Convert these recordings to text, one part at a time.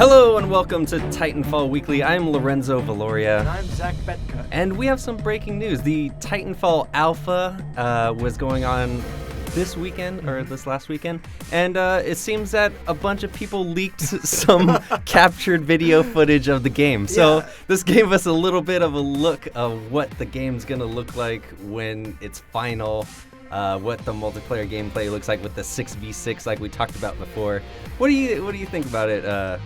Hello and welcome to Titanfall Weekly. I'm Lorenzo Valoria. And I'm Zach Betka. And we have some breaking news. The Titanfall Alpha was going on this weekend, or this last weekend, and it seems that a bunch of people leaked some captured video footage of the game. So this gave us a little bit of a look of what the game's going to look like when it's final. What the multiplayer gameplay looks like with the 6v6 like we talked about before. What do you think about it,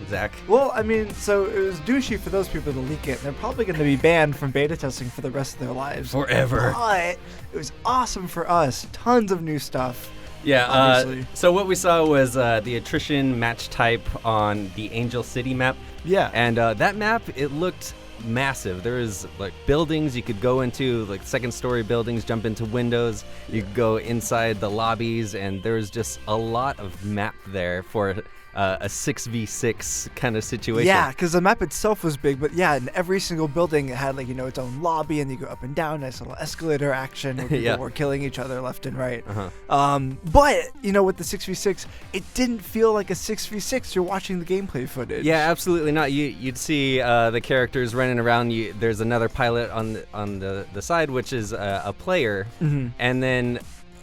Zach? Well, I mean, so it was douchey for those people to leak it. They're probably going to be banned from beta testing for the rest of their lives. Forever. But it was awesome for us. Tons of new stuff. Yeah, so what we saw was the attrition match type on the Angel City map. Yeah. And that map, it looked massive. There was like buildings you could go into, like second story buildings, jump into windows. You could go inside the lobbies, and there was just a lot of map there for a 6v6 kind of situation. Yeah, because the map itself was big, but yeah, in every single building it had like, its own lobby, and you go up and down, nice little escalator action where people were killing each other left and right. But, with the 6v6, it didn't feel like a 6v6. You're watching the gameplay footage. Yeah, absolutely not. You'd see the characters running around. There's another pilot on the side, which is a player, and then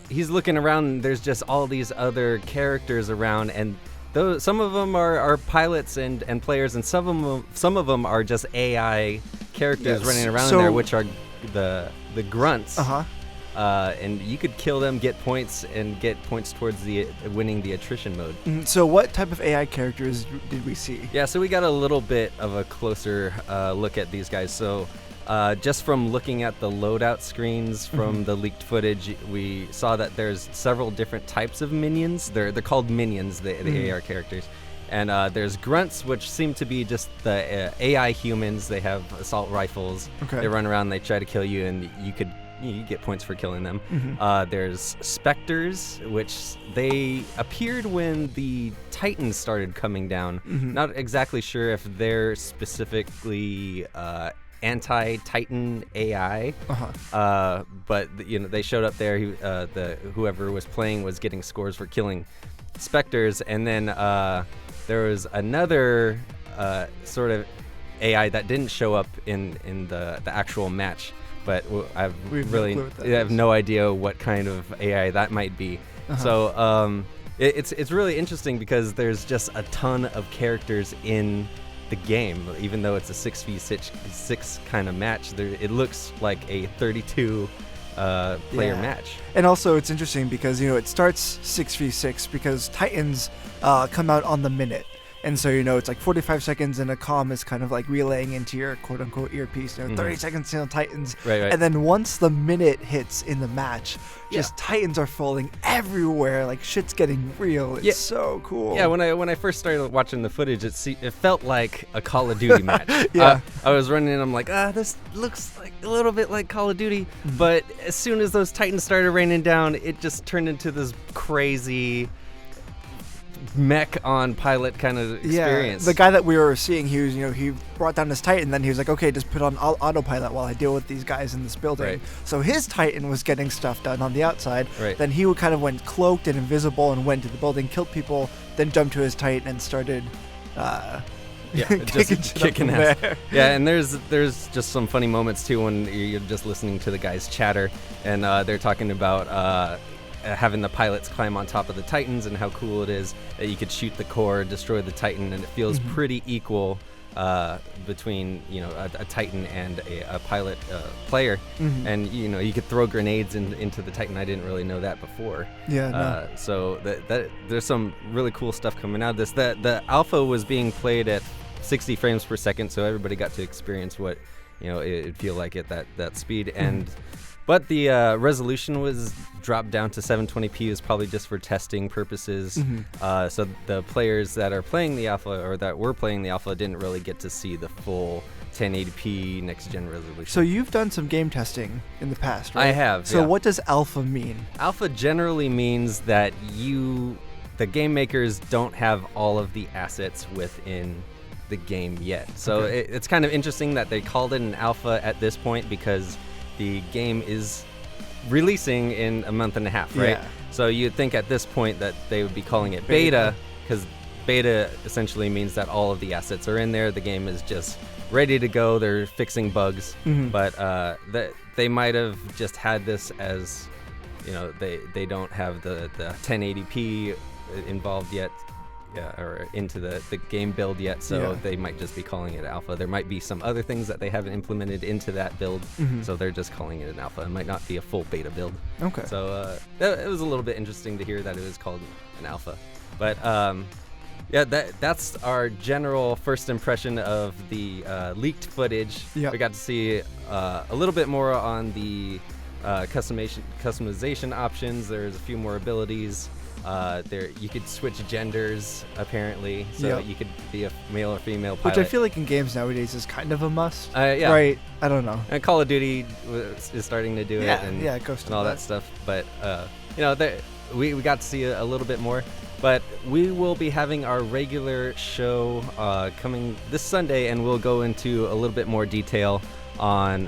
he's looking around, and there's just all these other characters around, and some of them are pilots and players, and some of them are just AI characters running around in there, which are the grunts. And you could kill them, get points towards winning the attrition mode. So what type of AI characters did we see? Yeah, so we got a little bit of a closer look at these guys. So just from looking at the loadout screens from the leaked footage, we saw that there's several different types of minions. They're called minions, the AR characters. And there's grunts, which seem to be just the AI humans. They have assault rifles. Okay. They run around, they try to kill you, and you get points for killing them. There's specters, which they appeared when the Titans started coming down. Not exactly sure if they're specifically anti-Titan AI, but they showed up there. Whoever was playing was getting scores for killing specters, and then there was another sort of AI that didn't show up in the actual match. But I have no idea what kind of AI that might be. So it's really interesting because there's just a ton of characters in the game. Even though it's a 6v6 kind of match, it looks like a 32 player match. And also it's interesting because it starts 6v6 because Titans come out on the minute. And so, it's like 45 seconds, and a comm is kind of like relaying into your quote-unquote earpiece, 30 seconds to Titans. Right. And then once the minute hits in the match, just Titans are falling everywhere. Like, shit's getting real. It's so cool. Yeah, when I first started watching the footage, it felt like a Call of Duty match. I was running, and I'm like, this looks like a little bit like Call of Duty. But as soon as those Titans started raining down, it just turned into this crazy mech on pilot kind of experience. The guy that we were seeing, he was, he brought down his Titan, then he was like, okay, just put on autopilot while I deal with these guys in this building. So his Titan was getting stuff done on the outside. Then he kind of went cloaked and invisible and went to the building, killed people, then jumped to his Titan and started kicking ass. Yeah, and there's just some funny moments too when you're just listening to the guys chatter, and they're talking about having the pilots climb on top of the Titans and how cool it is that you could shoot the core, destroy the Titan, and it feels pretty equal between a Titan and a pilot player. And you could throw grenades into the Titan. I didn't really know that before. So that there's some really cool stuff coming out of this. The alpha was being played at 60 frames per second, so everybody got to experience what it'd feel like at that speed. But the resolution was dropped down to 720p. Is probably just for testing purposes. So the players that are playing the alpha, or that were playing the alpha, didn't really get to see the full 1080p next-gen resolution. So you've done some game testing in the past, right? I have. So what does alpha mean? Alpha generally means that the game makers, don't have all of the assets within the game yet. So it's kind of interesting that they called it an alpha at this point, because the game is releasing in a month and a half, right? Yeah. So you'd think at this point that they would be calling it beta, because beta essentially means that all of the assets are in there. The game is just ready to go. They're fixing bugs, but they might have just had this as, they don't have the 1080p involved yet, or into the game build yet, so they might just be calling it alpha. There might be some other things that they haven't implemented into that build, so they're just calling it an alpha. It might not be a full beta build. Okay. So it was a little bit interesting to hear that it was called an alpha. But that's our general first impression of the leaked footage. Yep. We got to see a little bit more on the customization options. There's a few more abilities. There you could switch genders apparently, so you could be a male or female pilot. Which I feel like in games nowadays is kind of a must. Yeah. Right? I don't know. And Call of Duty is starting to do it, and all that stuff. But we got to see a little bit more. But we will be having our regular show coming this Sunday, and we'll go into a little bit more detail on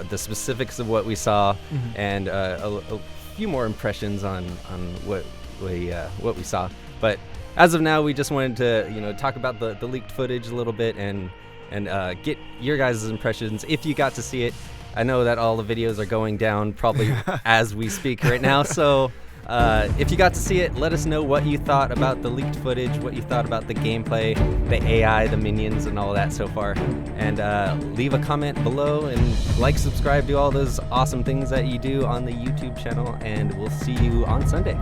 the specifics of what we saw, and a few more impressions on what we saw. But as of now, we just wanted to talk about the leaked footage a little bit and get your guys' impressions if you got to see it. I know that all the videos are going down probably as we speak right now, so if you got to see it, let us know what you thought about the leaked footage, what you thought about the gameplay, the AI, the minions, and all that so far. And leave a comment below, and subscribe, do all those awesome things that you do on the YouTube channel, and we'll see you on Sunday.